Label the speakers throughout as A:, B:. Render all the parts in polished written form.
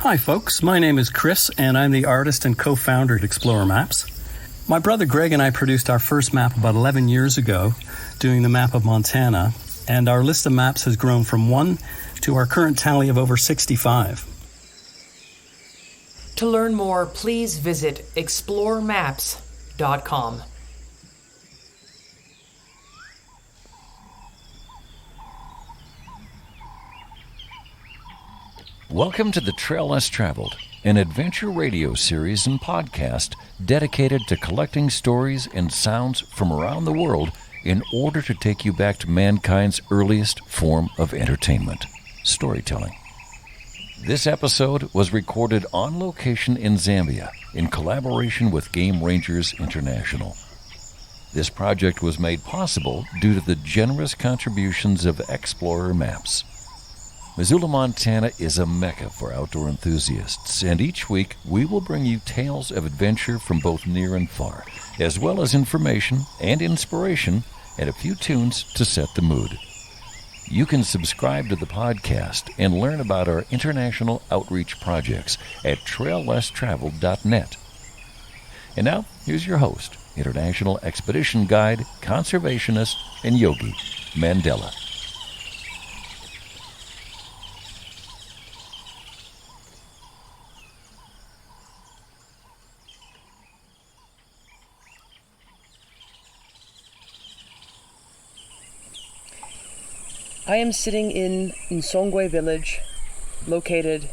A: Hi folks, my name is Chris and I'm the artist and co-founder at Explorer Maps. My brother Greg and I produced our first map about 11 years ago, doing the map of Montana, and our list of maps has grown from 1 to our current tally of over 65.
B: To learn more, please visit exploremaps.com.
C: Welcome to The Trail Less Traveled, an adventure radio series and podcast dedicated to collecting stories and sounds from around the world in order to take you back to mankind's earliest form of entertainment, storytelling. This episode was recorded on location in Zambia in collaboration with Game Rangers International. This project was made possible due to the generous contributions of Explorer Maps. Missoula, Montana is a mecca for outdoor enthusiasts, and each week we will bring you tales of adventure from both near and far, as well as information and inspiration and a few tunes to set the mood. You can subscribe to the podcast and learn about our international outreach projects at traillesstraveled.net. And now, here's your host, international expedition guide, conservationist, and yogi, Mandela.
D: I am sitting in Nsongwe village, located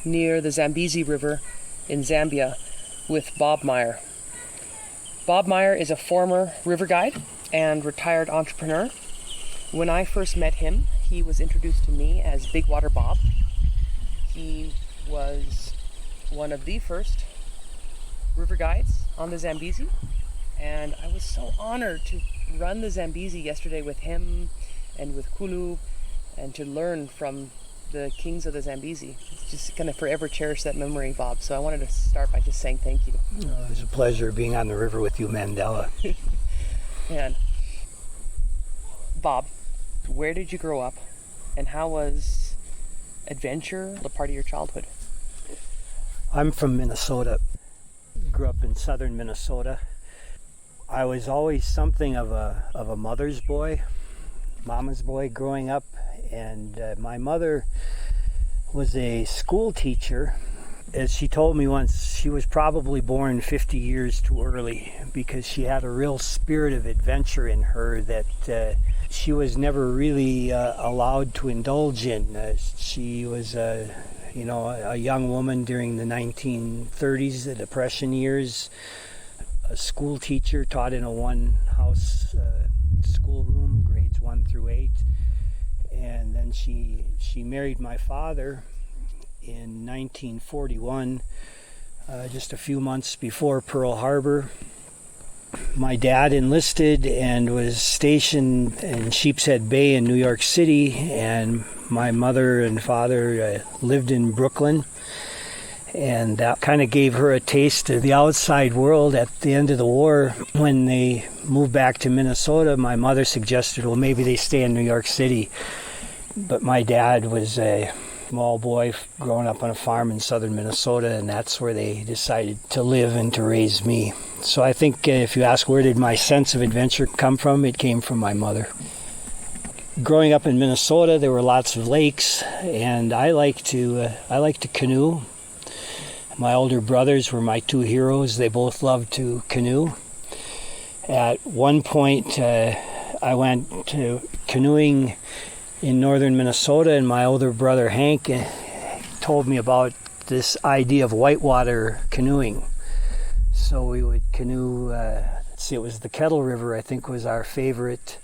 D: near the Zambezi River in Zambia, with Bob Meyer. Bob Meyer is a former river guide and retired entrepreneur. When I first met him, he was introduced to me as Big Water Bob. He was one of the first river guides on the Zambezi, and I was so honored to run the Zambezi yesterday with him and with Kulu, and to learn from the kings of the Zambezi. It's just going to forever cherish that memory, Bob. So I wanted to start by just saying thank you.
E: It was a pleasure being on the river with you, Mandela.
D: And Bob, where did you grow up, and how was adventure a part of your childhood?
E: I'm from Minnesota. Grew up in southern Minnesota. I was always something of a mama's boy growing up, and my mother was a school teacher. As she told me once, she was probably born 50 years too early because she had a real spirit of adventure in her that she was never really allowed to indulge in. She was a young woman during the 1930s, the Depression years, a school teacher, taught in a one-house schoolroom, grades 1 through 8, and then she married my father in 1941, just a few months before Pearl Harbor. My dad enlisted and was stationed in Sheepshead Bay in New York City, and my mother and father lived in Brooklyn. And that kind of gave her a taste of the outside world. At the end of the war, when they moved back to Minnesota, my mother suggested, well, maybe they stay in New York City. But my dad was a small boy growing up on a farm in southern Minnesota, and that's where they decided to live and to raise me. So I think if you ask where did my sense of adventure come from, it came from my mother. Growing up in Minnesota, there were lots of lakes, and I like to canoe. My older brothers were my two heroes. They both loved to canoe. At one point, I went to canoeing in northern Minnesota, and my older brother Hank told me about this idea of whitewater canoeing. So we would canoe, it was the Kettle River, I think, was our favorite,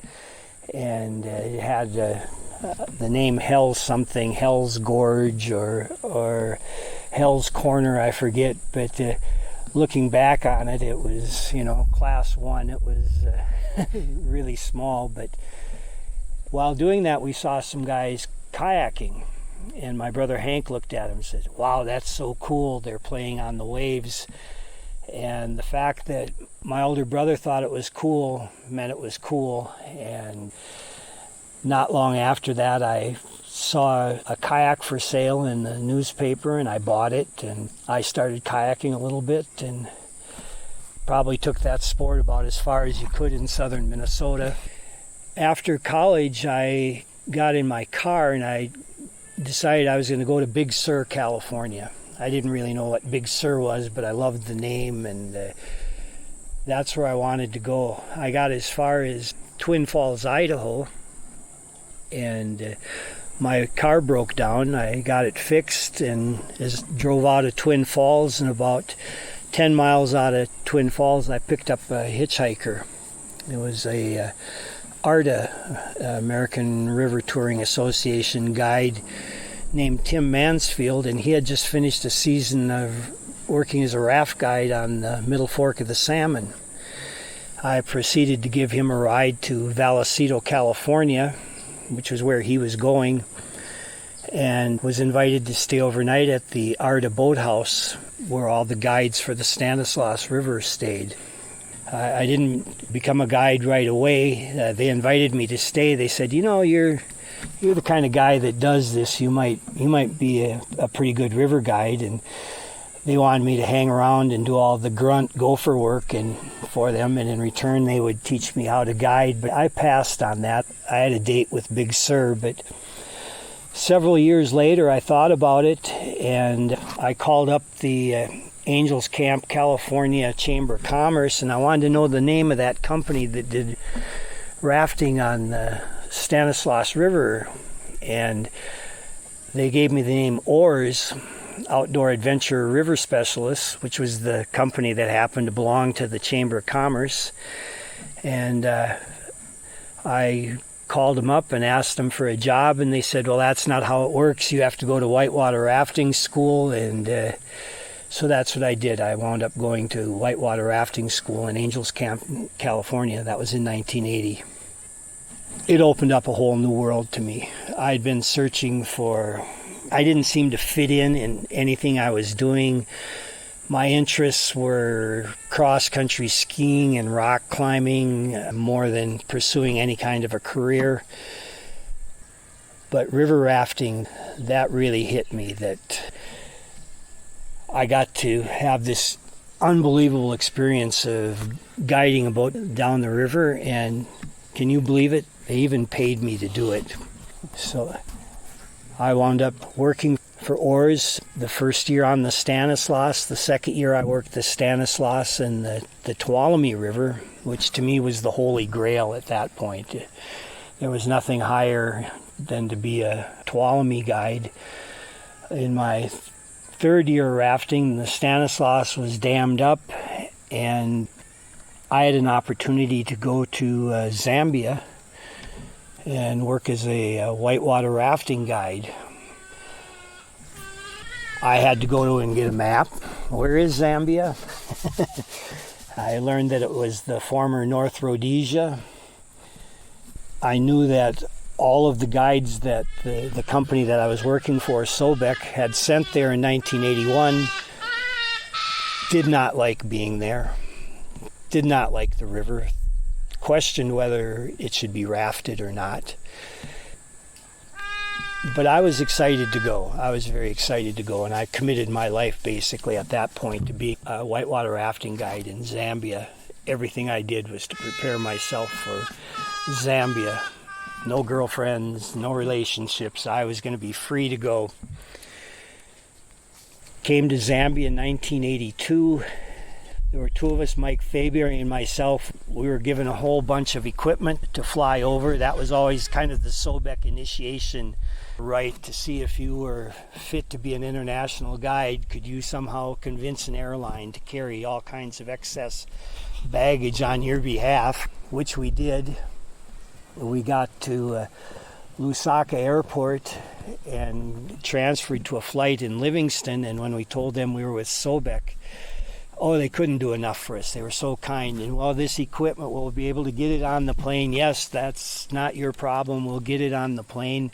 E: and it had the name Hell's Gorge or Hell's Corner, I forget, but looking back on it, it was, class 1, it was really small, but while doing that, we saw some guys kayaking, and my brother Hank looked at him and said, wow, that's so cool, they're playing on the waves. And the fact that my older brother thought it was cool meant it was cool, and not long after that, I saw a kayak for sale in the newspaper, and I bought it, and I started kayaking a little bit, and probably took that sport about as far as you could in southern Minnesota. After college, I got in my car and I decided I was going to go to Big Sur, California. I didn't really know what Big Sur was, but I loved the name, and that's where I wanted to go. I got as far as Twin Falls, Idaho, and my car broke down. I got it fixed and drove out of Twin Falls, and about 10 miles out of Twin Falls, I picked up a hitchhiker. It was a ARTA, American River Touring Association guide named Tim Mansfield, and he had just finished a season of working as a raft guide on the Middle Fork of the Salmon. I proceeded to give him a ride to Vallecito, California, which was where he was going, and was invited to stay overnight at the ARTA boathouse where all the guides for the Stanislaus River stayed. I didn't become a guide right away. They invited me to stay. They said, you're the kind of guy that does this. You might be a pretty good river guide. And they wanted me to hang around and do all the grunt gopher work for them, and in return they would teach me how to guide. But I passed on that. I had a date with Big Sur, but several years later I thought about it, and I called up the Angels Camp, California Chamber of Commerce, and I wanted to know the name of that company that did rafting on the Stanislaus River, and they gave me the name Oars, Outdoor Adventure River Specialists, which was the company that happened to belong to the Chamber of Commerce. And I called them up and asked them for a job, and they said, well, that's not how it works. You have to go to whitewater rafting school, and so that's what I did. I wound up going to whitewater rafting school in Angels Camp, California. That was in 1980. It opened up a whole new world to me. I'd been searching I didn't seem to fit in anything I was doing. My interests were cross-country skiing and rock climbing more than pursuing any kind of a career. But river rafting, that really hit me, that I got to have this unbelievable experience of guiding a boat down the river, and can you believe it? They even paid me to do it. So I wound up working for Oars the first year on the Stanislaus. The second year I worked the Stanislaus and the Tuolumne River, which to me was the holy grail at that point. There was nothing higher than to be a Tuolumne guide. In my third year rafting, the Stanislaus was dammed up, and I had an opportunity to go to Zambia and work as a whitewater rafting guide. I had to go to and get a map. Where is Zambia? I learned that it was the former North Rhodesia. I knew that all of the guides that the company that I was working for, Sobek, had sent there in 1981 did not like being there, did not like the river, questioned whether it should be rafted or not. But I was excited to go. I was very excited to go, and I committed my life basically at that point to be a whitewater rafting guide in Zambia. Everything I did was to prepare myself for Zambia. No girlfriends, no relationships. I was going to be free to go. Came to Zambia in 1982. There were two of us, Mike Fabry and myself. We were given a whole bunch of equipment to fly over. That was always kind of the Sobek initiation right, to see if you were fit to be an international guide. Could you somehow convince an airline to carry all kinds of excess baggage on your behalf, which we did. We got to Lusaka Airport and transferred to a flight in Livingston, and when we told them we were with Sobek, they couldn't do enough for us. They were so kind. And, well, this equipment, we'll be able to get it on the plane. Yes, that's not your problem. We'll get it on the plane.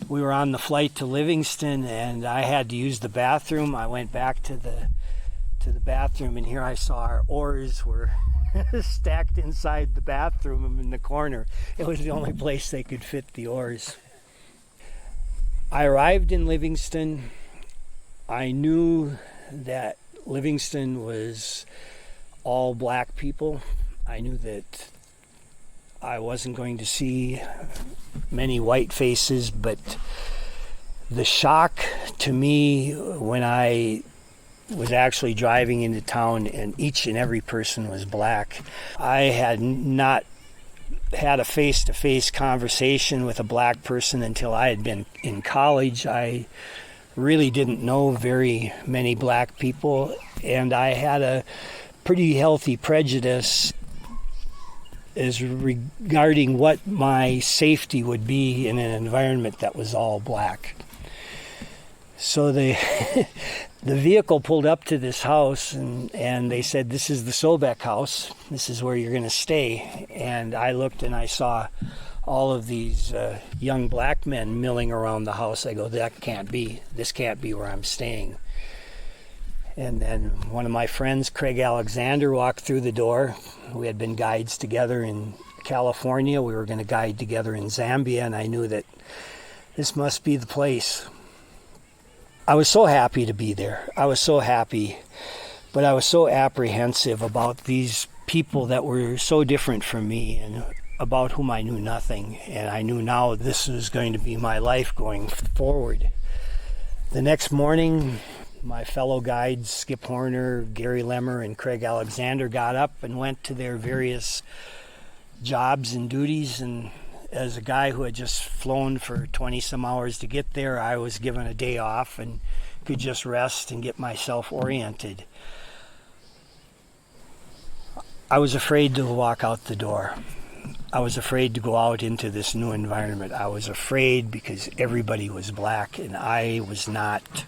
E: We were on the flight to Livingston, and I had to use the bathroom. I went back to the bathroom, and here I saw our oars were stacked inside the bathroom in the corner. It was the only place they could fit the oars. I arrived in Livingston. I knew that Livingston was all black people. I knew that I wasn't going to see many white faces, but the shock to me when I was actually driving into town and each and every person was black. I had not had a face-to-face conversation with a black person until I had been in college. I really didn't know very many black people, and I had a pretty healthy prejudice as regarding what my safety would be in an environment that was all black. So the vehicle pulled up to this house, and they said, "This is the Sobeck house. This is where you're going to stay." And I looked and I saw all of these young black men milling around the house. I go, "That can't be. This can't be where I'm staying." And then one of my friends, Craig Alexander, walked through the door. We had been guides together in California. We were going to guide together in Zambia, and I knew that this must be the place. I was so happy to be there. I was so happy, but I was so apprehensive about these people that were so different from me and about whom I knew nothing. And I knew now this was going to be my life going forward. The next morning, my fellow guides, Skip Horner, Gary Lemmer, and Craig Alexander, got up and went to their various jobs and duties. And as a guy who had just flown for 20-some hours to get there, I was given a day off and could just rest and get myself oriented. I was afraid to walk out the door. I was afraid to go out into this new environment. I was afraid because everybody was black and I was not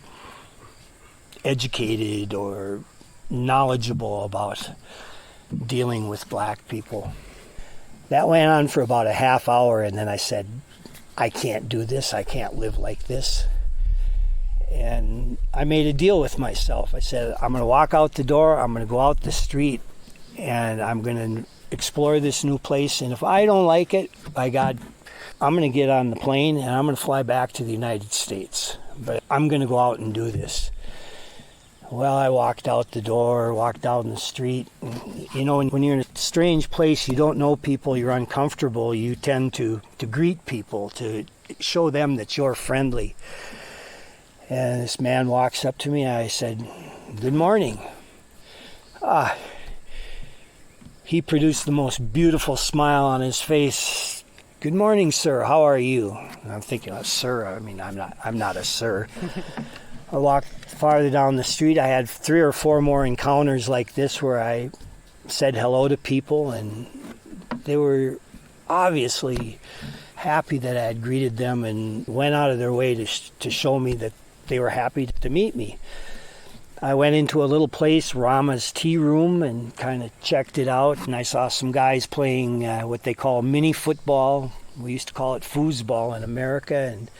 E: educated or knowledgeable about dealing with black people. That went on for about a half hour, and then I said, I can't do this. I can't live like this. And I made a deal with myself. I said, I'm going to walk out the door, I'm going to go out the street, and I'm going to explore this new place. And if I don't like it, by God, I'm going to get on the plane and I'm going to fly back to the United States. But I'm going to go out and do this. Well, I walked out the door, walked down the street. You know, when you're in a strange place, you don't know people, you're uncomfortable, you tend to greet people, to show them that you're friendly. And this man walks up to me, and I said, "Good morning." He produced the most beautiful smile on his face. "Good morning, sir. How are you?" And I'm thinking, "Sir, I mean, I'm not a sir." I walked farther down the street. I had 3 or 4 more encounters like this where I said hello to people, and they were obviously happy that I had greeted them and went out of their way to show me that they were happy to meet me. I went into a little place, Rama's Tea Room, and kind of checked it out, and I saw some guys playing what they call mini football. We used to call it foosball in America, and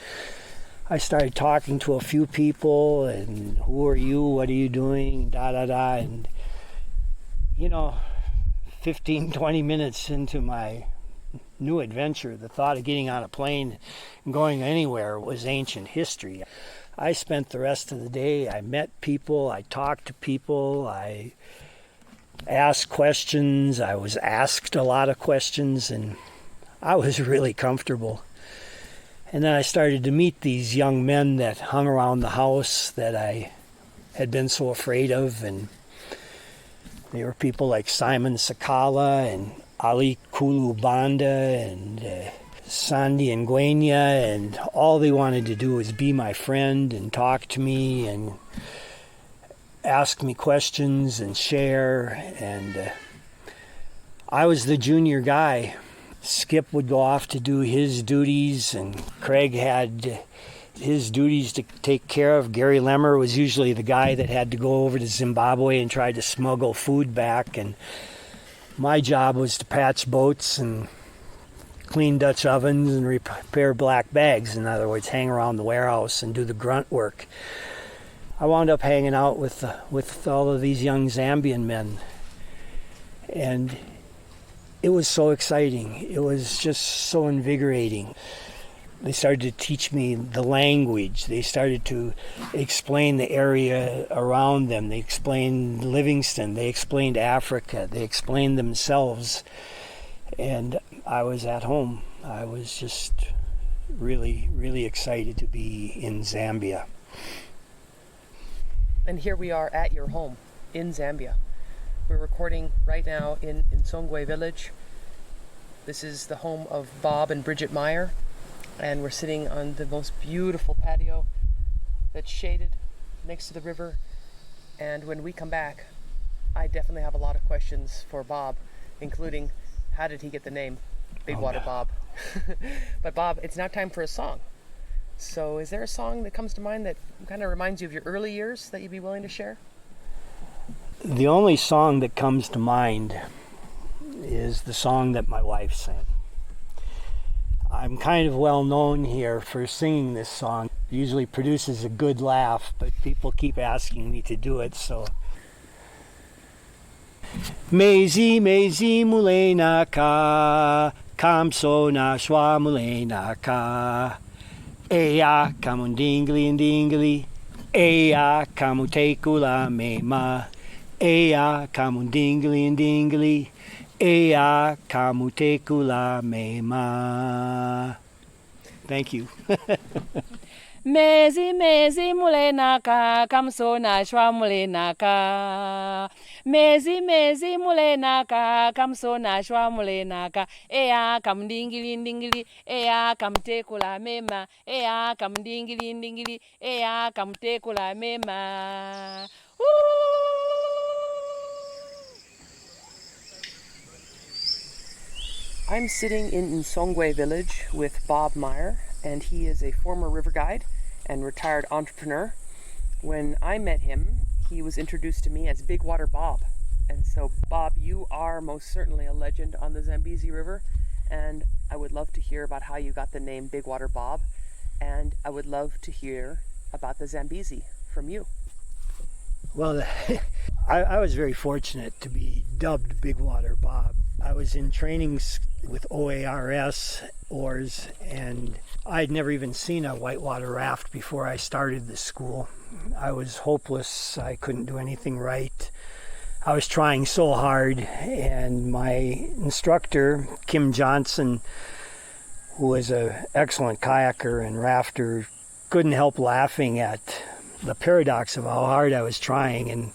E: I started talking to a few people, and who are you, what are you doing, da-da-da, and, 15, 20 minutes into my new adventure, the thought of getting on a plane and going anywhere was ancient history. I spent the rest of the day, I met people, I talked to people, I asked questions, I was asked a lot of questions, and I was really comfortable. And then I started to meet these young men that hung around the house that I had been so afraid of. And they were people like Simon Sakala and Ali Kulubanda and Sandy Nguenya. And all they wanted to do was be my friend and talk to me and ask me questions and share. And I was the junior guy. Skip would go off to do his duties, and Craig had his duties to take care of. Gary Lemmer was usually the guy that had to go over to Zimbabwe and try to smuggle food back, and my job was to patch boats and clean Dutch ovens and repair black bags. In other words, hang around the warehouse and do the grunt work. I wound up hanging out with all of these young Zambian men, and it was so exciting. It was just so invigorating. They started to teach me the language. They started to explain the area around them. They explained Livingston. They explained Africa. They explained themselves. And I was at home. I was just really, really excited to be in Zambia.
D: And here we are at your home in Zambia. We're recording right now in Songwe village. This is the home of Bob and Bridget Meyer, and we're sitting on the most beautiful patio that's shaded next to the river. And when we come back, I definitely have a lot of questions for Bob, including how did he get the name Big Water Bob? But Bob, it's now time for a song. So is there a song that comes to mind that kind of reminds you of your early years that you'd be willing to share?
E: The only song that comes to mind is the song that my wife sang. I'm kind of well known here for singing this song. It usually produces a good laugh, but people keep asking me to do it, so. Mezi mezi mulena ka, kamso na shwa mulena ka. Eya kamun dingli dingli, eya kamu tekula mema. Eya kamun dingli dingli, eya kamu tekula mema. Thank you.
F: Mezi mezi mulenaka kamsona shwa mulenaka. Mezi mezi mulenaka kamsona shwa mulenaka. Eya kamdingili ndingili, eya kamtekula mema. Eya kamdingili ndingili, eya kamtekula mema.
D: I'm sitting in Nsongwe village with Bob Meyer, and he is a former river guide and retired entrepreneur. When I met him, he was introduced to me as Big Water Bob. And so, Bob, you are most certainly a legend on the Zambezi River, and I would love to hear about how you got the name Big Water Bob, and I would love to hear about the Zambezi from you.
E: Well, I was very fortunate to be dubbed Big Water Bob. I was in trainings with OARS oars, and I'd never even seen a whitewater raft before I started this school. I was hopeless. I couldn't do anything right. I was trying so hard, and my instructor, Kim Johnson, who was an excellent kayaker and rafter, couldn't help laughing at the paradox of how hard I was trying and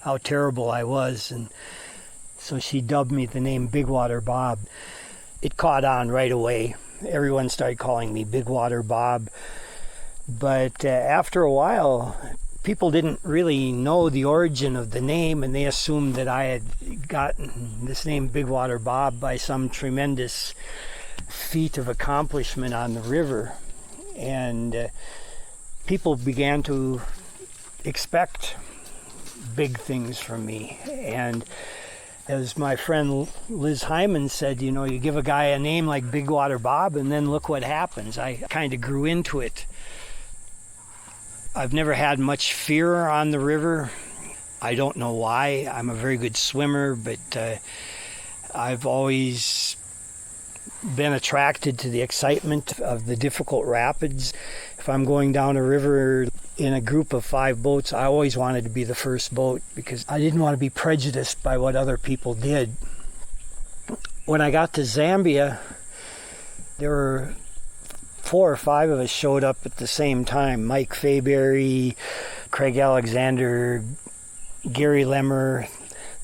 E: how terrible I was. And so she dubbed me the name Big Water Bob. It caught on right away. Everyone started calling me Big Water Bob. But after a while, people didn't really know the origin of the name, and they assumed that I had gotten this name Big Water Bob by some tremendous feat of accomplishment on the river. And people began to expect big things from me. And as my friend Liz Hyman said, you know, you give a guy a name like Big Water Bob and then look what happens. I kind of grew into it. I've never had much fear on the river. I don't know why. I'm a very good swimmer, but I've always been attracted to the excitement of the difficult rapids. If I'm going down a river in a group of 5 boats, I always wanted to be the first boat because I didn't want to be prejudiced by what other people did. When I got to Zambia, there were 4 or 5 of us showed up at the same time. Mike Fayberry, Craig Alexander, Gary Lemmer,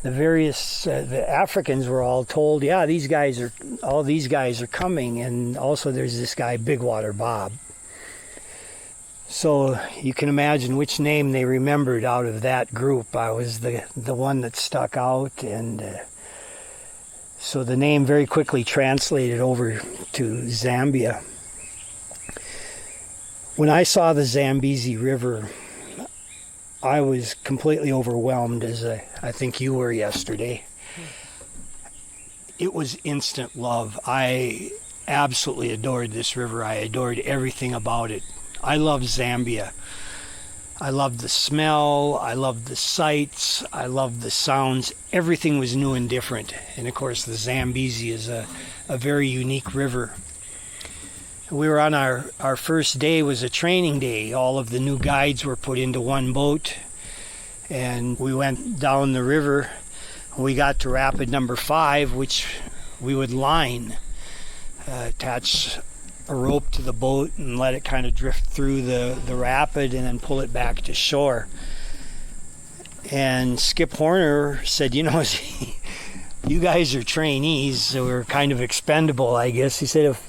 E: the Africans were all told, yeah, all these guys are coming, and also there's this guy, Big Water Bob. So you can imagine which name they remembered out of that group. I was the one that stuck out, and so the name very quickly translated over to Zambia. When I saw the Zambezi River, I was completely overwhelmed, as I think you were yesterday. It was instant love. I absolutely adored this river. I adored everything about it. I loved Zambia. I loved the smell. I loved the sights. I loved the sounds. Everything was new and different. And of course, the Zambezi is a very unique river. We were on our first day, was a training day. All of the new guides were put into one boat, and we went down the river. We got to rapid number 5, which we would line, attach a rope to the boat and let it kind of drift through the rapid and then pull it back to shore. And Skip Horner said, you know, you guys are trainees, so we're kind of expendable, I guess. He said, if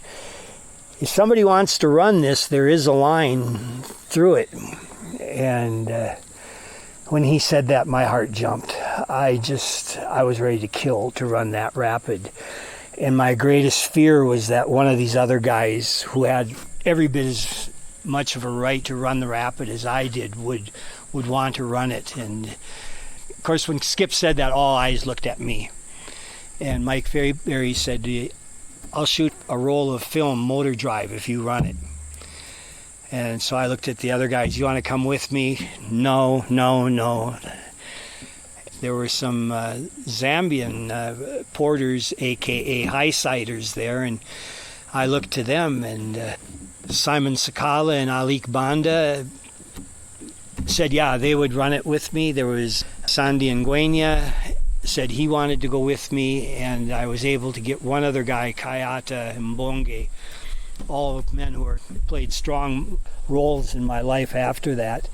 E: somebody wants to run this, there is a line through it. And when he said that, my heart jumped. I was ready to kill to run that rapid. And my greatest fear was that one of these other guys who had every bit as much of a right to run the rapid as I did would want to run it. And of course, when Skip said that, all eyes looked at me. And Mike Fayberry said, I'll shoot a roll of film, motor drive, if you run it. And so I looked at the other guys. You want to come with me? No. There were some Zambian porters, a.k.a. high-siders there, and I looked to them, and Simon Sakala and Alik Banda said, yeah, they would run it with me. There was Sandy Nguenya, said he wanted to go with me, and I was able to get one other guy, Kayata Mbonge, all men who played strong roles in my life after that.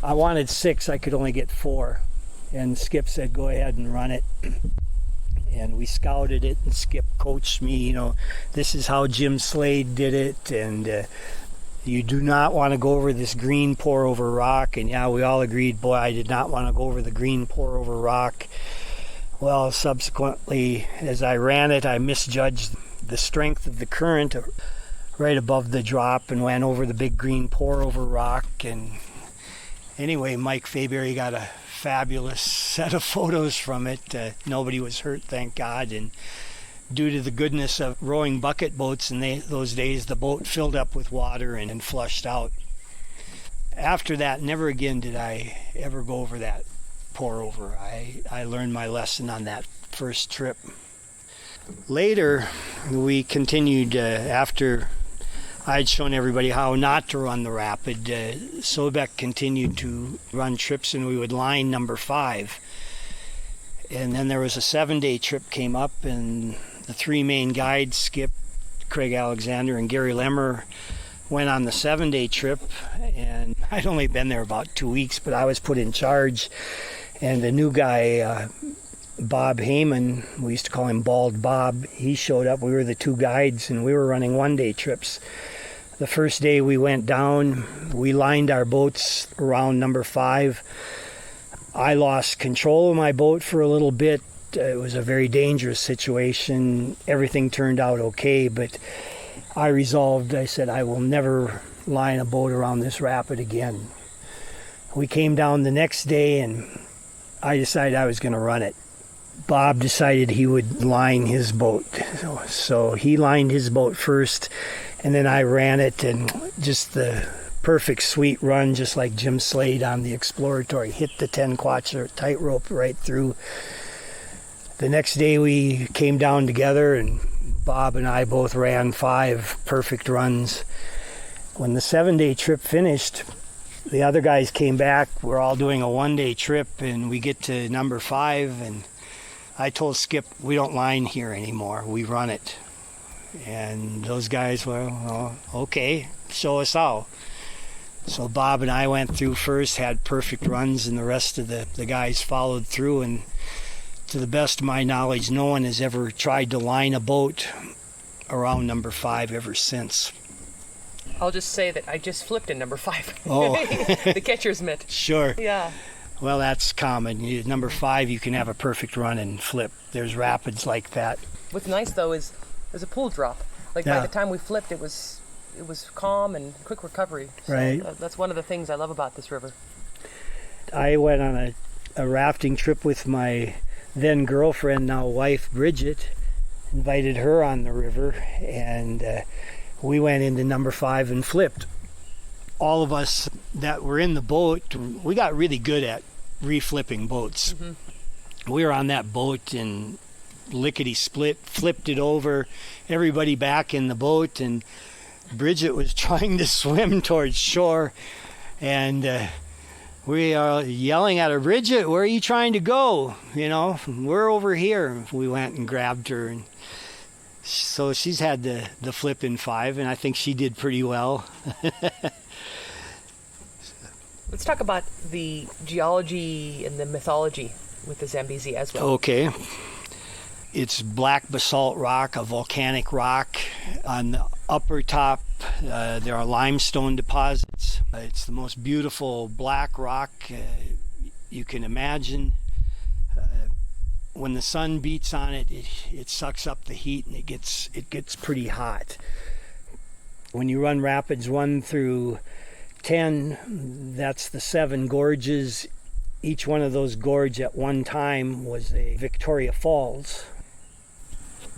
E: I wanted 6, I could only get 4. And Skip said, go ahead and run it. And we scouted it, and Skip coached me, you know, this is how Jim Slade did it, and you do not want to go over this green pour over rock. And yeah, we all agreed, boy, I did not want to go over the green pour over rock. Well, subsequently, as I ran it, I misjudged the strength of the current right above the drop and went over the big green pour over rock. And anyway, Mike Fayberry got a fabulous set of photos from it. Nobody was hurt, thank God. And due to the goodness of rowing bucket boats in those days, the boat filled up with water and flushed out. After that, never again did I ever go over that pour over. I learned my lesson on that first trip. Later, we continued after I'd shown everybody how not to run the rapid. Sobek continued to run trips, and we would line number 5. And then there was a 7-day trip came up, and the 3 main guides, Skip, Craig Alexander, and Gary Lemmer, went on the 7-day trip. And I'd only been there about 2 weeks, but I was put in charge. And the new guy, Bob Heyman, we used to call him Bald Bob, he showed up. We were the 2 guides, and we were running 1-day trips. The first day we went down, we lined our boats around number 5. I lost control of my boat for a little bit. It was a very dangerous situation. Everything turned out okay, but I resolved, I said, I will never line a boat around this rapid again. We came down the next day, and I decided I was going to run it. Bob decided he would line his boat. So he lined his boat first, and then I ran it, and just the perfect sweet run, just like Jim Slade on the exploratory, hit the 10-quacher tightrope right through. The next day we came down together, and Bob and I both ran 5 perfect runs. When the 7-day trip finished, the other guys came back. We're all doing a 1-day trip, and we get to number 5, and I told Skip, we don't line here anymore. We run it. And those guys were, well, okay, show us how. So Bob and I went through first, had perfect runs, and the rest of the guys followed through. And to the best of my knowledge, no one has ever tried to line a boat around number 5 ever since.
D: I'll just say that I just flipped in number 5.
E: Oh.
D: The catcher's mitt.
E: Sure.
D: Yeah.
E: Well, that's common. Number 5, you can have a perfect run and flip. There's rapids like that.
D: What's nice, though, is there's a pool drop. Like, by the time we flipped, it was calm and quick recovery. So
E: right.
D: That's one of the things I love about this river.
E: I went on a rafting trip with my then girlfriend, now wife, Bridget. Invited her on the river, and we went into number 5 and flipped. All of us that were in the boat, we got really good at reflipping boats. Mm-hmm. We were on that boat and lickety-split, flipped it over, everybody back in the boat, and Bridget was trying to swim towards shore, and we are yelling at her, "Bridget, where are you trying to go? You know, we're over here." We went and grabbed her, and so she's had the flip in 5, and I think she did pretty well.
D: Let's talk about the geology and the mythology with the Zambezi as well.
E: Okay. It's black basalt rock, a volcanic rock. On the upper top, there are limestone deposits. It's the most beautiful black rock you can imagine. When the sun beats on it, it sucks up the heat, and it gets pretty hot. When you run rapids 1 through 10, that's the 7 gorges. Each one of those gorges at one time was a Victoria Falls.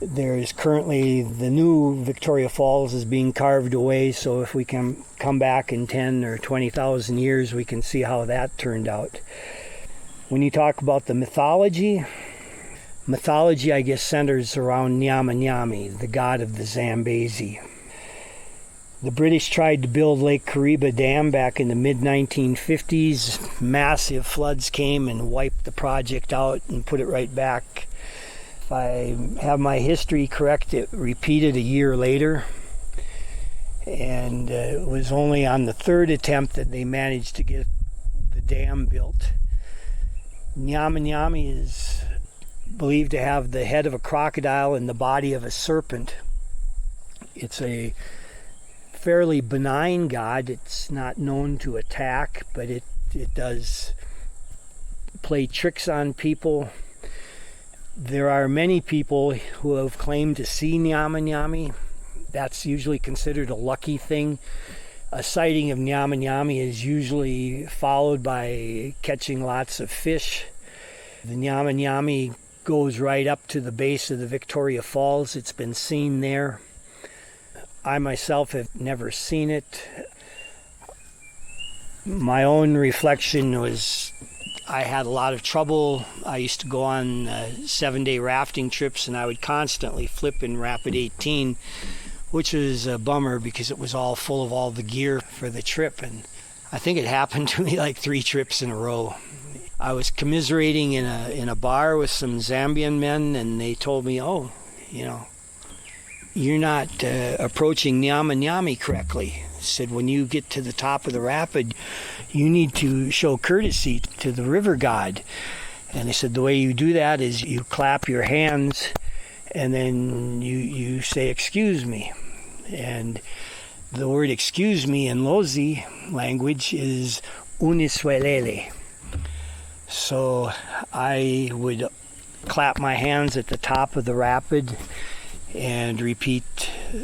E: There is currently the new Victoria Falls is being carved away, so if we can come back in 10 or 20,000 years, we can see how that turned out. When you talk about the mythology, I guess centers around Nyama Nyami, the god of the Zambezi. The British tried to build Lake Kariba Dam back in the mid-1950s. Massive floods came and wiped the project out and put it right back. If I have my history correct, it repeated a year later. And it was only on the 3rd attempt that they managed to get the dam built. Nyama Nyami is believed to have the head of a crocodile and the body of a serpent. It's a fairly benign god. It's not known to attack, but it does play tricks on people. There are many people who have claimed to see Nyama Nyami. That's usually considered a lucky thing. A sighting of Nyama Nyami is usually followed by catching lots of fish. The Nyama Nyami goes right up to the base of the Victoria Falls. It's been seen there. I myself have never seen it. My own reflection was I had a lot of trouble. I used to go on 7-day rafting trips, and I would constantly flip in Rapid 18, which was a bummer because it was all full of all the gear for the trip. And I think it happened to me like 3 trips in a row. I was commiserating in a bar with some Zambian men, and they told me, "Oh, you're not approaching Nyama Nyami correctly." I said, "When you get to the top of the rapid, you need to show courtesy to the river god." And they said, "The way you do that is you clap your hands, and then you say, 'Excuse me.'" And the word "excuse me" in Lozi language is "uniswelele." So I would clap my hands at the top of the rapid and repeat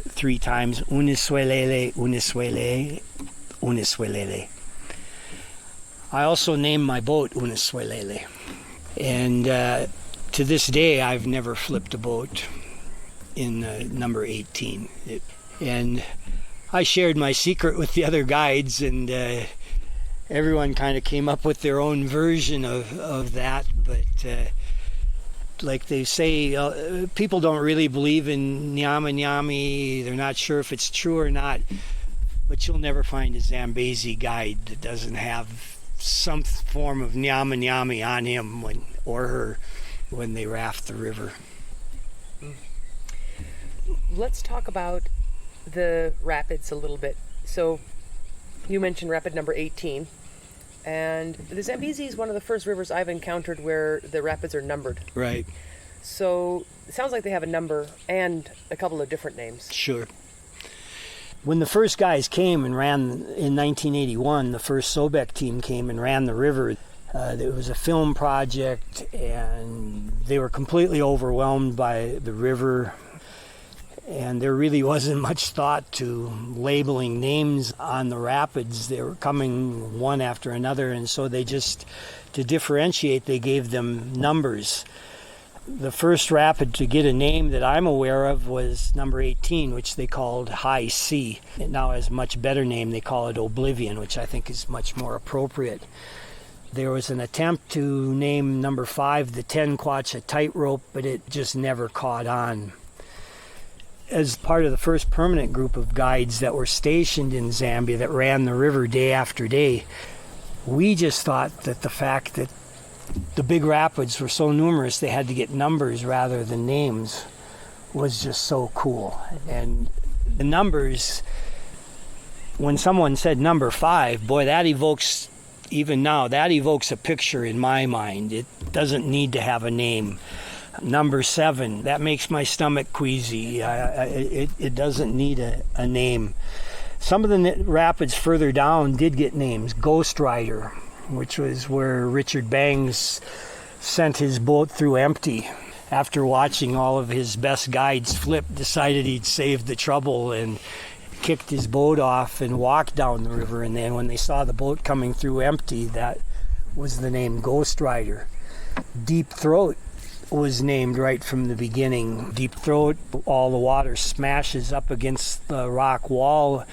E: 3 times, "Uniswelele, uniswelele, uniswelele." I also named my boat Uniswelele. And to this day, I've never flipped a boat in number 18. And I shared my secret with the other guides, and everyone kind of came up with their own version of that. But like they say, people don't really believe in Nyama Nyami. They're not sure if it's true or not. But you'll never find a Zambezi guide that doesn't have some form of Nyama Nyami on him or her when they raft the river.
D: Let's talk about the rapids a little bit. So you mentioned rapid number 18, and the Zambezi is one of the first rivers I've encountered where the rapids are numbered.
E: Right.
D: So it sounds like they have a number and a couple of different names.
E: Sure. When the first guys came and ran in 1981, the first Sobek team came and ran the river. It was a film project, and they were completely overwhelmed by the river. And there really wasn't much thought to labeling names on the rapids. They were coming one after another, and so they just, to differentiate, they gave them numbers. The first rapid to get a name that I'm aware of was number 18, which they called High C. It now has a much better name. They call it Oblivion, which I think is much more appropriate. There was an attempt to name number 5 the 10 Kwacha tightrope, but it just never caught on. as part of the first permanent group of guides that were stationed in Zambia that ran the river day after day, we just thought that the fact that the big rapids were so numerous they had to get numbers rather than names was just so cool. And the numbers, when someone said number 5, boy, that evokes, even now, that evokes a picture in my mind. It doesn't need to have a name. Number 7, that makes my stomach queasy. It doesn't need a name. Some of the rapids further down did get names. Ghost Rider, which was where Richard Bangs sent his boat through empty. After watching all of his best guides flip, decided he'd saved the trouble and kicked his boat off and walked down the river. And then when they saw the boat coming through empty, that was the name Ghost Rider. Deep Throat was named right from the beginning. Deep Throat, all the water smashes up against the rock wall,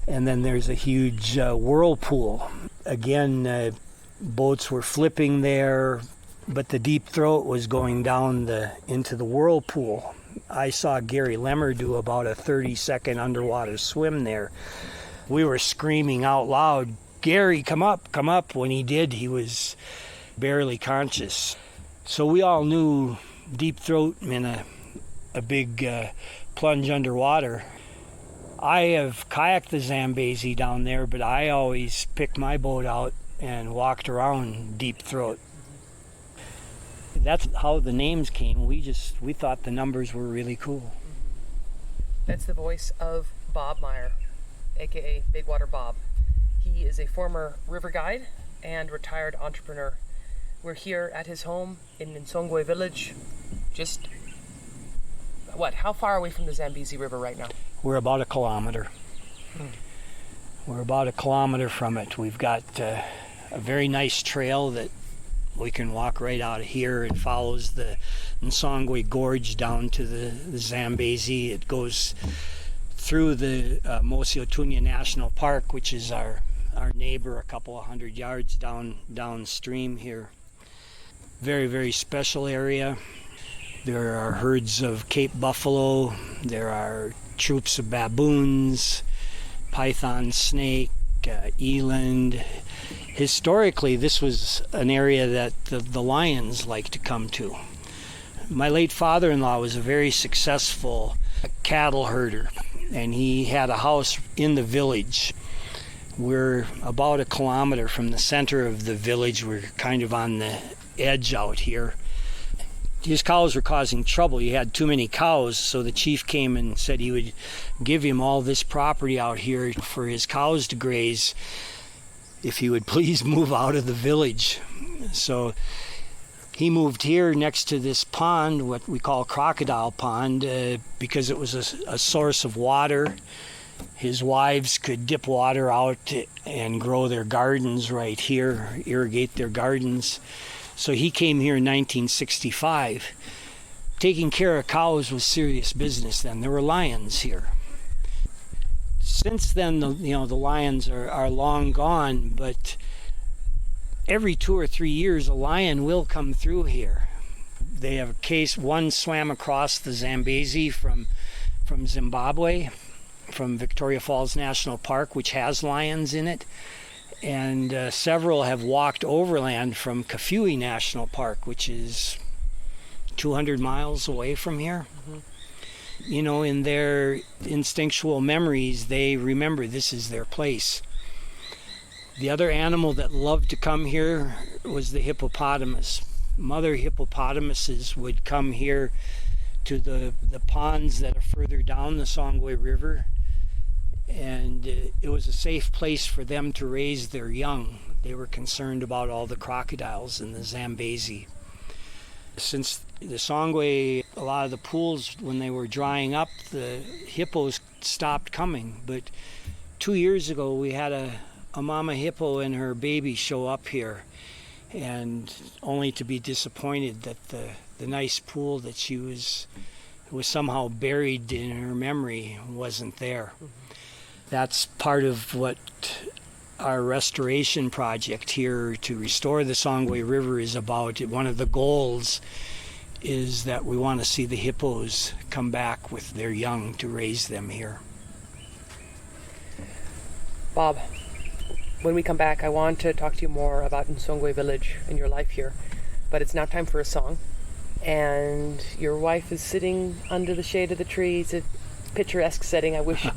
E: and then there's a huge whirlpool. Again, boats were flipping there, but the Deep Throat was going down into the whirlpool. I saw Gary Lemmer do about a 30-second underwater swim there. We were screaming out loud, "Gary, come up, come up." When he did, he was barely conscious. So we all knew Deep Throat meant a big plunge underwater. I have kayaked the Zambezi down there, but I always picked my boat out and walked around Deep Throat. That's how the names came. We thought the numbers were really cool.
D: That's the voice of Bob Meyer, aka Big Water Bob. He is a former river guide and retired entrepreneur. We're here at his home in Nsongwe village. Just, how far away from the Zambezi River right now?
E: We're about a kilometer. We're about a kilometer from it. We've got a very nice trail that we can walk right out of here. It follows the Nsongwe Gorge down to the Zambezi. It goes through the Mosi-otunya National Park, which is our neighbor a couple of hundred yards downstream here. Very, very special area. There are herds of Cape buffalo. There are troops of baboons, python snake, eland. Historically, this was an area that the lions like to come to. My late father-in-law was a very successful cattle herder, and he had a house in the village. We're about a kilometer from the center of the village. We're kind of on the edge out here. His cows were causing trouble. He had too many cows, so the chief came and said he would give him all this property out here for his cows to graze if he would please move out of the village. So he moved here next to this pond, what we call Crocodile Pond, because it was a source of water. His wives could dip water out and grow their gardens right here, irrigate their gardens. So he came here in 1965. Taking care of cows was serious business then. There were lions here. Since then, the lions are long gone, but every 2 or 3 years a lion will come through here. They have a case, one swam across the Zambezi from Zimbabwe, from Victoria Falls National Park, which has lions in it. And several have walked overland from Kafue National Park, which is 200 miles away from here. Mm-hmm. In their instinctual memories, they remember this is their place. The other animal that loved to come here was the hippopotamus. Mother hippopotamuses would come here to the ponds that are further down the Songwe River, and it was a safe place for them to raise their young. They were concerned about all the crocodiles in the Zambezi. Since the Songwe, a lot of the pools, when they were drying up, the hippos stopped coming. But 2 years ago, we had a mama hippo and her baby show up here, and only to be disappointed that the nice pool that she was somehow buried in her memory wasn't there. Mm-hmm. That's part of what our restoration project here to restore the Songwe River is about. One of the goals is that we want to see the hippos come back with their young to raise them here.
D: Bob, when we come back, I want to talk to you more about Nsongwe village and your life here. But it's now time for a song. And your wife is sitting under the shade of the tree. It's a picturesque setting. I wish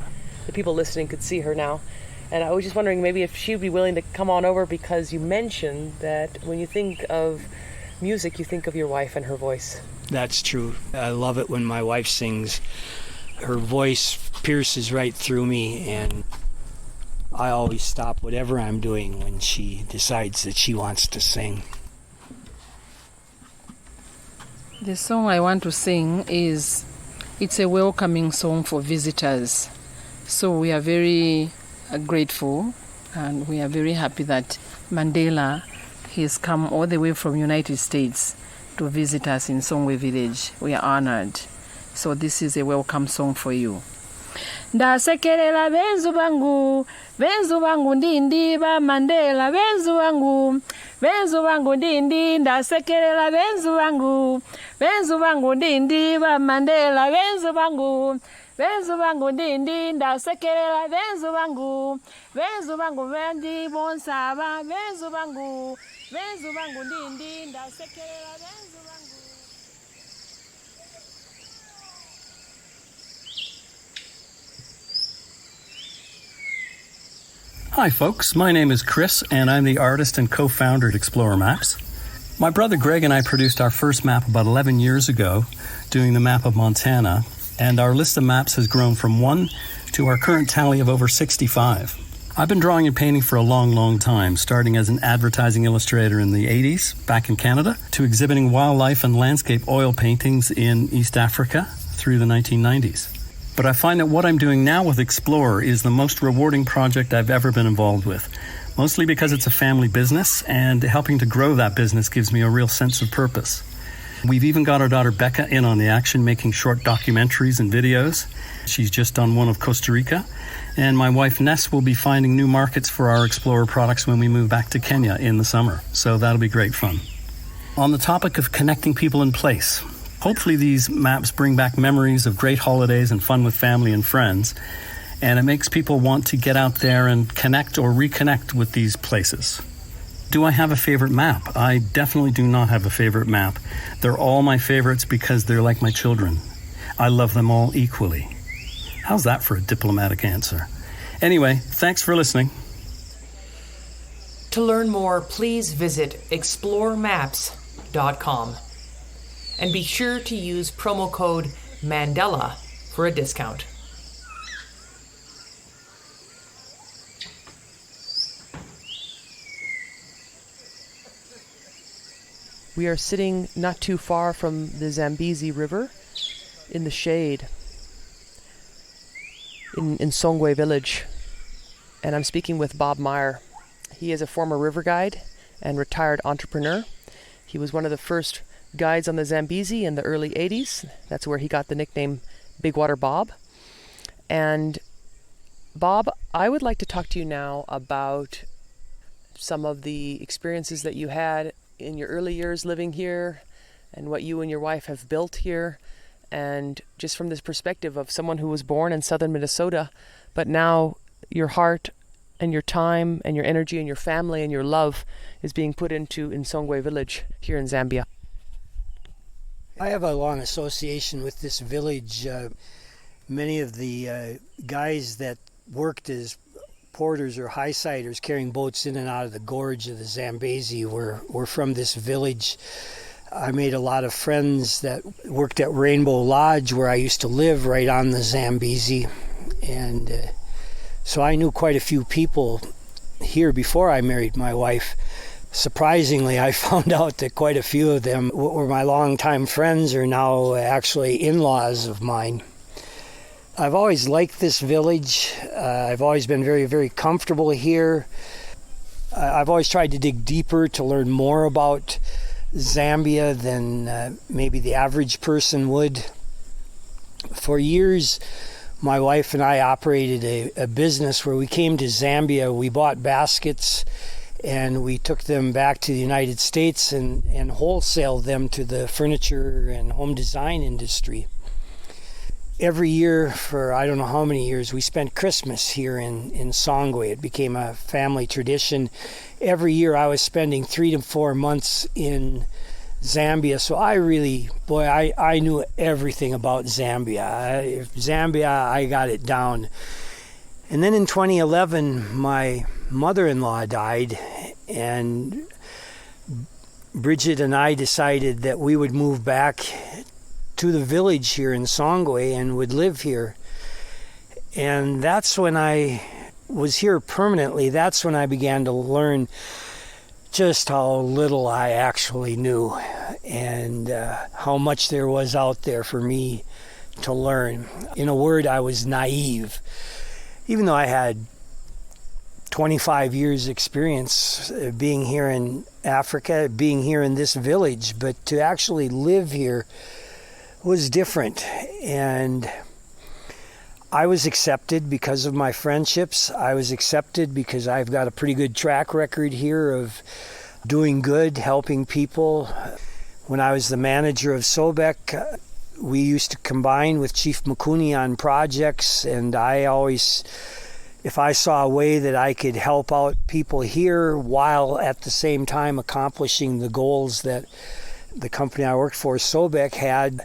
D: the people listening could see her now. And I was just wondering maybe if she'd be willing to come on over, because you mentioned that when you think of music, you think of your wife and her voice.
E: That's true. I love it when my wife sings. Her voice pierces right through me, and I always stop whatever I'm doing when she decides that she wants to sing.
F: The song I want to sing it's a welcoming song for visitors. So we are very grateful, and we are very happy that Mandela has come all the way from United States to visit us in Nsongwe village. We are honored. So this is a welcome song for you. Ndasekelela benzu bangu ndindi ba Mandela benzu bangu ndindi ndasekelela benzu bangu ndindi ba Mandela benzu bangu ndindi ndasekelela benzu bangu bendi bonsaba benzu bangu ndindi ndasekelela benzu bangu.
A: Hi folks, my name is Chris and I'm the artist and co-founder at Explorer Maps. My brother Greg and I produced our first map about 11 years ago, doing the map of Montana, and our list of maps has grown from 1 to our current tally of over 65. I've been drawing and painting for a long time, starting as an advertising illustrator in the 80s back in Canada, to exhibiting wildlife and landscape oil paintings in East Africa through the 1990s. But I find that what I'm doing now with Explorer is the most rewarding project I've ever been involved with, mostly because it's a family business, and helping to grow that business gives me a real sense of purpose. We've even got our daughter Becca in on the action, making short documentaries and videos. She's just done one of Costa Rica. And my wife Ness will be finding new markets for our Explorer products when we move back to Kenya in the summer. So that'll be great fun. On the topic of connecting people in place, hopefully these maps bring back memories of great holidays and fun with family and friends, and it makes people want to get out there and connect or reconnect with these places. Do I have a favorite map? I definitely do not have a favorite map. They're all my favorites because they're like my children. I love them all equally. How's that for a diplomatic answer? Anyway, thanks for listening.
B: To learn more, please visit exploremaps.com. And be sure to use promo code Mandela for a discount.
D: We are sitting not too far from the Zambezi River in the shade in Nsongwe village. And I'm speaking with Bob Meyer. He is a former river guide and retired entrepreneur. He was one of the first guides on the Zambezi in the early 80s. That's where he got the nickname Big Water Bob. And Bob, I would like to talk to you now about some of the experiences that you had in your early years living here and what you and your wife have built here. And just from this perspective of someone who was born in southern Minnesota, but now your heart and your time and your energy and your family and your love is being put into Nsongwe village here in Zambia.
E: I have a long association with this village. Many of the guys that worked as porters or high-siders carrying boats in and out of the gorge of the Zambezi were from this village. I made a lot of friends that worked at Rainbow Lodge, where I used to live, right on the Zambezi. And so I knew quite a few people here before I married my wife. Surprisingly, I found out that quite a few of them were my longtime friends, are now actually in-laws of mine. I've always liked this village. I've always been very, very comfortable here. I've always tried to dig deeper to learn more about Zambia than maybe the average person would. For years, my wife and I operated a business where we came to Zambia, we bought baskets, and we took them back to the United States and wholesaled them to the furniture and home design industry. Every year for I don't know how many years, we spent Christmas here in Songwe. It became a family tradition. Every year I was spending 3 to 4 months in Zambia, so I knew everything about Zambia. I got it down. And then in 2011, my mother-in-law died, and Bridget and I decided that we would move back to the village here in Songwe and would live here. And that's when I was here permanently. That's when I began to learn just how little I actually knew, and how much there was out there for me to learn. In a word, I was naive. Even though I had 25 years experience being here in Africa, being here in this village, but to actually live here was different. And I was accepted because of my friendships. I was accepted because I've got a pretty good track record here of doing good, helping people. When I was the manager of Sobek, we used to combine with Chief Makuni on projects, and I always, if I saw a way that I could help out people here while at the same time accomplishing the goals that the company I worked for, Sobek, had,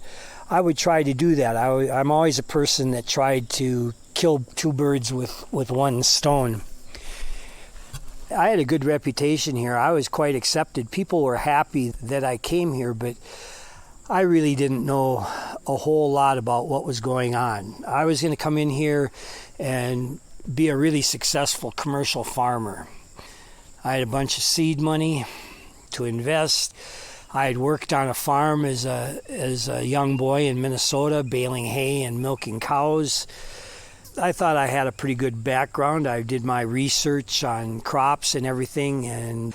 E: I would try to do that. I'm always a person that tried to kill 2 birds with 1 stone. I had a good reputation here. I was quite accepted. People were happy that I came here, but I really didn't know a whole lot about what was going on. I was going to come in here and be a really successful commercial farmer. I had a bunch of seed money to invest. I had worked on a farm as a young boy in Minnesota, baling hay and milking cows. I thought I had a pretty good background. I did my research on crops and everything, and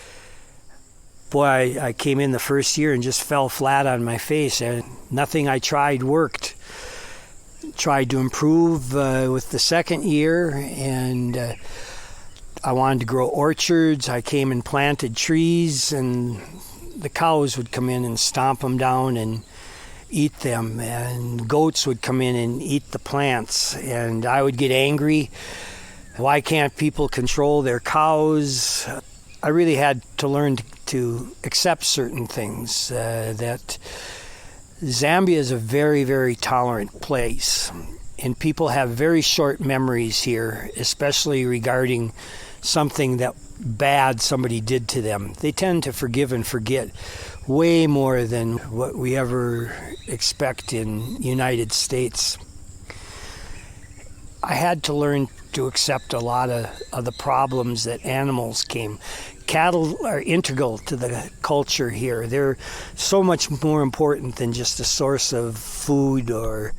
E: boy, I came in the first year and just fell flat on my face. And nothing I tried worked. Tried to improve with the second year, and I wanted to grow orchards. I came and planted trees, and the cows would come in and stomp them down and eat them, and goats would come in and eat the plants, and I would get angry. Why can't people control their cows? I really had to learn to accept certain things, that Zambia is a very, very tolerant place, and people have very short memories here, especially regarding something that bad somebody did to them. They tend to forgive and forget way more than what we ever expect in United States. I had to learn to accept a lot of the problems that animals came. Cattle are integral to the culture here. They're so much more important than just a source of food or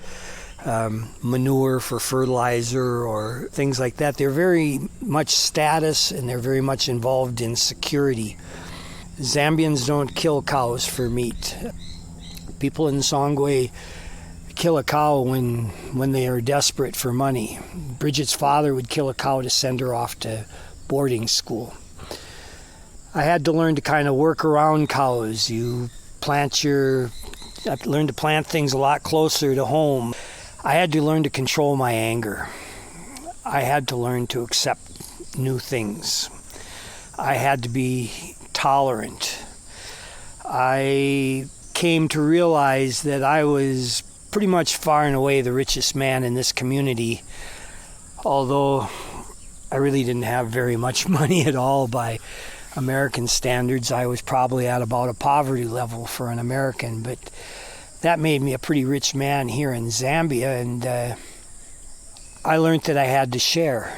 E: manure for fertilizer or things like that. They're very much status, and they're very much involved in security. Zambians don't kill cows for meat. People in Songwe kill a cow when they are desperate for money. Bridget's father would kill a cow to send her off to boarding school. I had to learn to kind of work around cows. You have to learn to plant things a lot closer to home. I had to learn to control my anger. I had to learn to accept new things. I had to be tolerant. I came to realize that I was pretty much far and away the richest man in this community, although I really didn't have very much money at all by American standards. I was probably at about a poverty level for an American, but that made me a pretty rich man here in Zambia, and I learned that I had to share.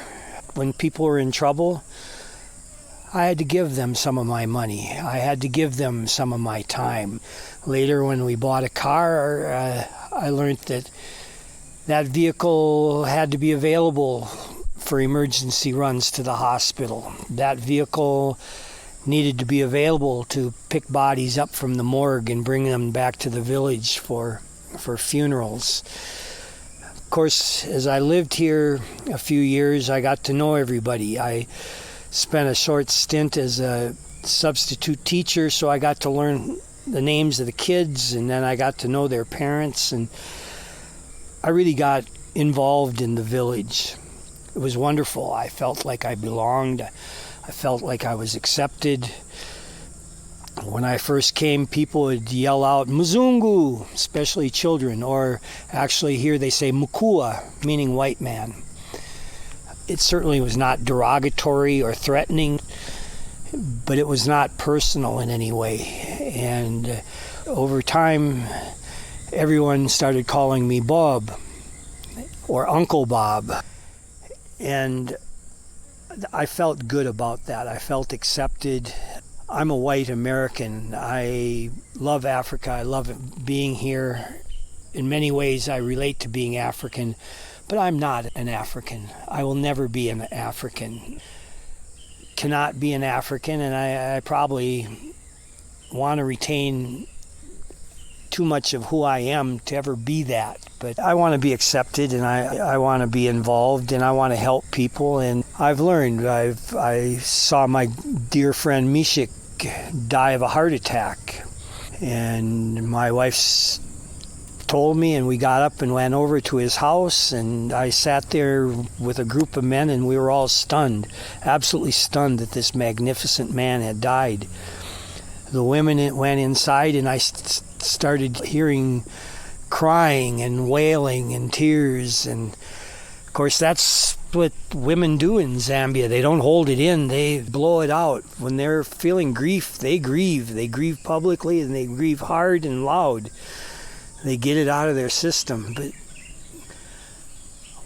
E: When people were in trouble, I had to give them some of my money. I had to give them some of my time. Later, when we bought a car, I learned that that vehicle had to be available for emergency runs to the hospital. That vehicle needed to be available to pick bodies up from the morgue and bring them back to the village for funerals. Of course, as I lived here a few years, I got to know everybody. I spent a short stint as a substitute teacher, so I got to learn the names of the kids, and then I got to know their parents, and I really got involved in the village. It was wonderful. I felt like I belonged. I felt like I was accepted. When I first came, people would yell out, Mzungu, especially children, or actually here they say Mukua, meaning white man. It certainly was not derogatory or threatening, but it was not personal in any way. And over time, everyone started calling me Bob or Uncle Bob. And I felt good about that. I felt accepted. I'm a white American. I love Africa. I love being here. In many ways, I relate to being African, but I'm not an African. I will never be an African. Cannot be an African, and I probably want to retain too much of who I am to ever be that. But I want to be accepted, and I want to be involved, and I want to help people. And I've learned. I saw my dear friend Mishik die of a heart attack, and my wife told me, and we got up and went over to his house, and I sat there with a group of men, and we were all stunned, absolutely stunned that this magnificent man had died. The women went inside, and I started hearing crying and wailing and tears, and of course that's what women do in Zambia. They don't hold it in, they blow it out. When they're feeling grief, they grieve publicly, and they grieve hard and loud. They get it out of their system. But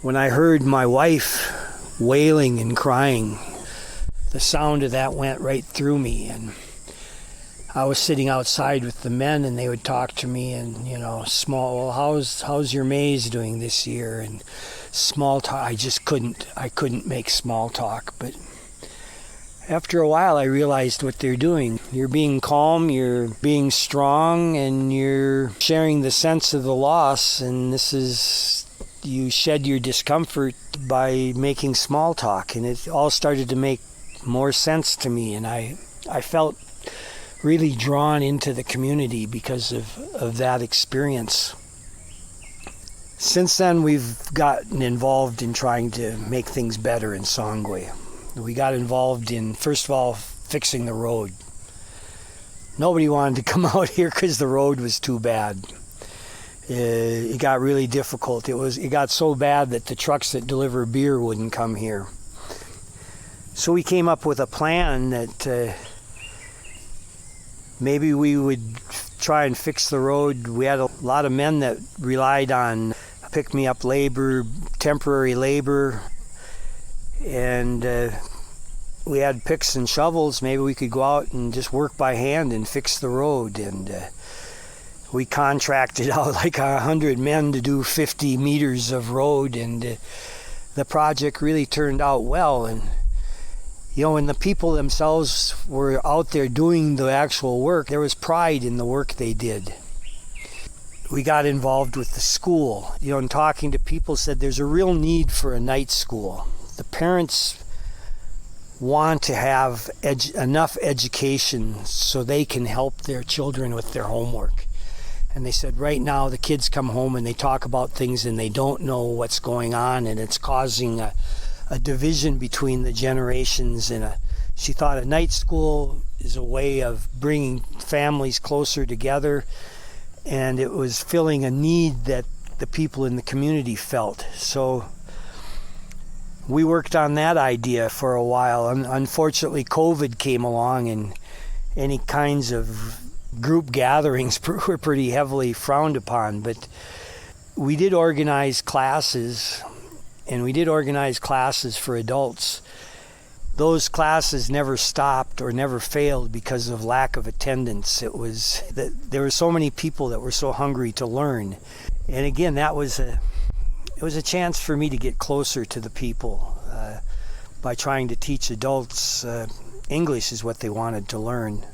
E: when I heard my wife wailing and crying, the sound of that went right through me. And I was sitting outside with the men, and they would talk to me, and well, how's your maize doing this year? And small talk. I couldn't make small talk. But after a while, I realized what they're doing. You're being calm, you're being strong, and you're sharing the sense of the loss, and you shed your discomfort by making small talk, and it all started to make more sense to me, and I felt really drawn into the community because of that experience. Since then, we've gotten involved in trying to make things better in Songwe. We got involved in, first of all, fixing the road. Nobody wanted to come out here because the road was too bad. It got really difficult. It got so bad that the trucks that deliver beer wouldn't come here. So we came up with a plan that maybe we would try and fix the road. We had a lot of men that relied on pick-me-up labor, temporary labor, and we had picks and shovels. Maybe we could go out and just work by hand and fix the road. And we contracted out like 100 men to do 50 meters of road, and the project really turned out well. And when the people themselves were out there doing the actual work, there was pride in the work they did. We got involved with the school. And talking to people, said there's a real need for a night school. The parents want to have enough education so they can help their children with their homework. And they said right now the kids come home and they talk about things and they don't know what's going on, and it's causing a division between the generations. And she thought a night school is a way of bringing families closer together, and it was filling a need that the people in the community felt. So we worked on that idea for a while. Unfortunately, COVID came along, and any kinds of group gatherings were pretty heavily frowned upon. But we did organize classes, and we did organize classes for adults. Those classes never stopped or never failed because of lack of attendance. It was that there were so many people that were so hungry to learn. And again, it was a chance for me to get closer to the people by trying to teach adults. English is what they wanted to learn.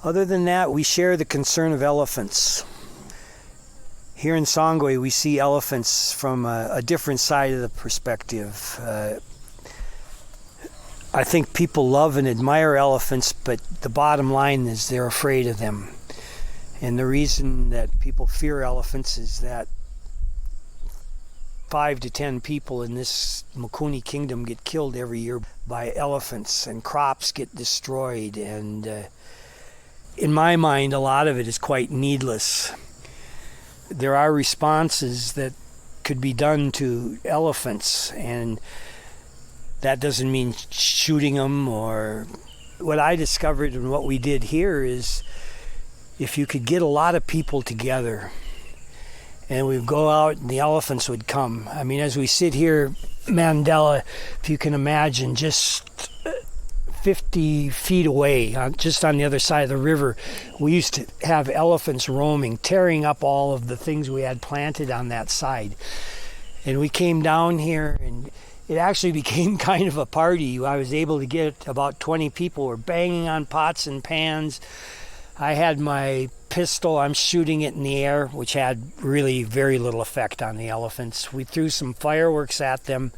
E: Other than that, we share the concern of elephants. Here in Songwe, we see elephants from a different side of the perspective. I think people love and admire elephants, but the bottom line is they're afraid of them. And the reason that people fear elephants is that 5 to 10 people in this Mikuni kingdom get killed every year by elephants, and crops get destroyed. And in my mind, a lot of it is quite needless. There are responses that could be done to elephants, and that doesn't mean shooting them. Or what I discovered and what we did here is, if you could get a lot of people together and we'd go out and the elephants would come. I mean, as we sit here, Mandela, if you can imagine, just 50 feet away, just on the other side of the river, we used to have elephants roaming, tearing up all of the things we had planted on that side. And we came down here, and it actually became kind of a party. I was able to get about 20 people were banging on pots and pans. I had my pistol, I'm shooting it in the air, which had really very little effect on the elephants. We threw some fireworks at them,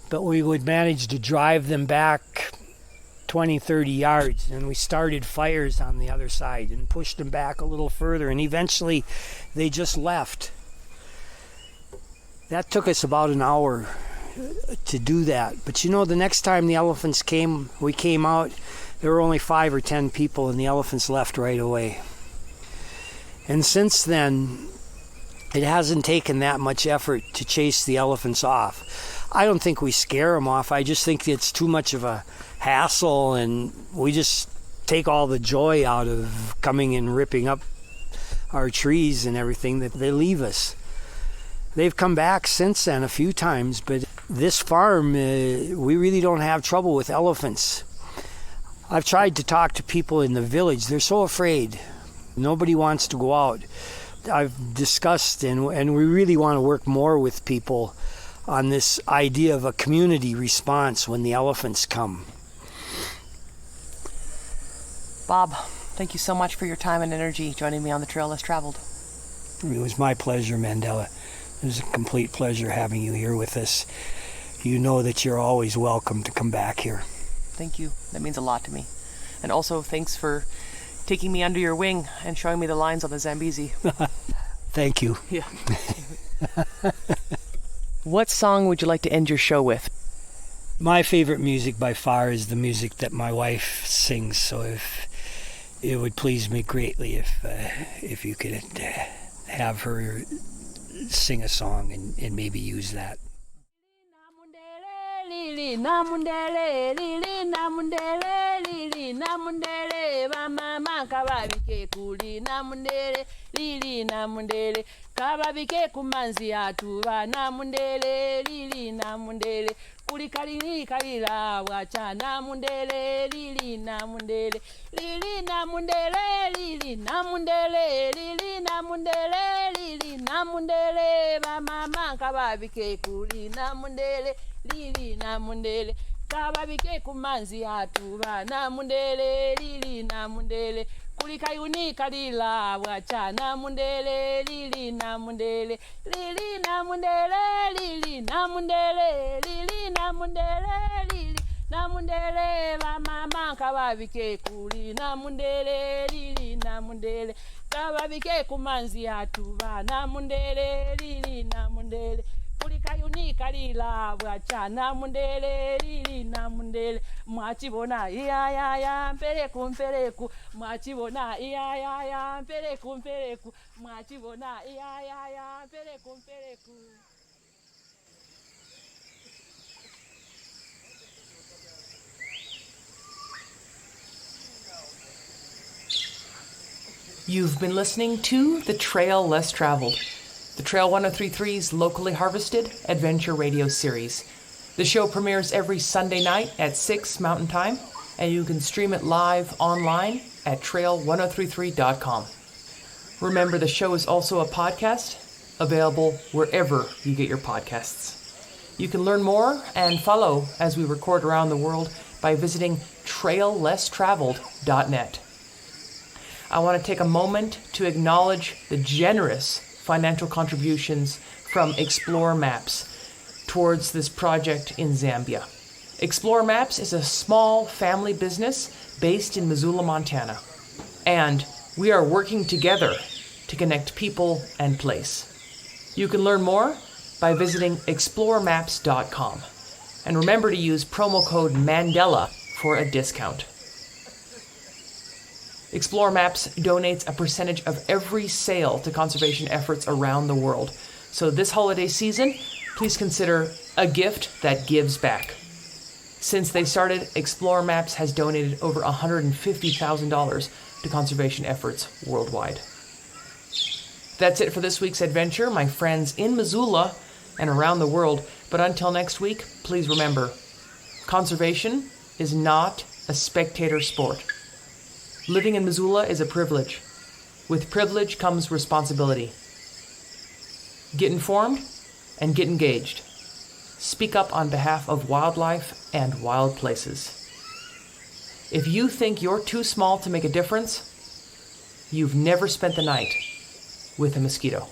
E: but we would manage to drive them back 20, 30 yards, and we started fires on the other side and pushed them back a little further, and eventually they just left. That took us about an hour to do that. But you know, the next time the elephants came, we came out, there were only 5 or 10 people, and the elephants left right away. And since then, it hasn't taken that much effort to chase the elephants off. I don't think we scare them off. I just think it's too much of a hassle, and we just take all the joy out of coming and ripping up our trees and everything that they leave us. They've come back since then a few times, but this farm, we really don't have trouble with elephants. I've tried to talk to people in the village. They're so afraid. Nobody wants to go out. I've discussed, and we really want to work more with people on this idea of a community response when the elephants come.
D: Bob, thank you so much for your time and energy joining me on the Trail Less Traveled.
E: It was my pleasure, Mandela. It was a complete pleasure having you here with us. You know that you're always welcome to come back here.
D: Thank you. That means a lot to me. And also, thanks for taking me under your wing and showing me the lines on the Zambezi.
E: Thank you.
D: Yeah. What song would you like to end your show with?
E: My favorite music by far is the music that my wife sings, so if it would please me greatly if you could have her sing a song and maybe use that.
F: Lili namundele, lili namundele, lili namundele, mama kababike kuli namundele, lili namundele, kababike kumanzi atuba namundele, lili namundele, kuli kalini kalila wacha namundele, lili namundele, lili namundele, lili namundele, lili namundele, lili namundele, mama kababike kuli namundele, lili namundele, kababike kumanzi atuba namundele, lili namundele, kuli kayuni kalila wacha namundele, lili namundele, lili namundele, lili namundele, lili namundele, lili namundele, mama kababike kuli namundele, lili namundele, kababike kumanzi atuba namundele, lili namundele, kuli kayuni kalila bwacha namundele, lili namundele, mwachibona iya mpereku mwachibona iya mpereku mwachibona iya mpereku.
B: You've been listening to The Trail Less Traveled, the Trail 1033's locally harvested adventure radio series. The show premieres every Sunday night at 6 Mountain Time, and you can stream it live online at trail1033.com. Remember, the show is also a podcast, available wherever you get your podcasts. You can learn more and follow as we record around the world by visiting traillesstraveled.net. I want to take a moment to acknowledge the generous financial contributions from Explore Maps towards this project in Zambia. Explore Maps is a small family business based in Missoula, Montana. And we are working together to connect people and place. You can learn more by visiting exploremaps.com. And remember to use promo code MANDELA for a discount. Explore Maps donates a percentage of every sale to conservation efforts around the world. So this holiday season, please consider a gift that gives back. Since they started, Explore Maps has donated over $150,000 to conservation efforts worldwide. That's it for this week's adventure, my friends in Missoula and around the world. But until next week, please remember, conservation is not a spectator sport. Living in Missoula is a privilege. With privilege comes responsibility. Get informed and get engaged. Speak up on behalf of wildlife and wild places. If you think you're too small to make a difference, you've never spent the night with a mosquito.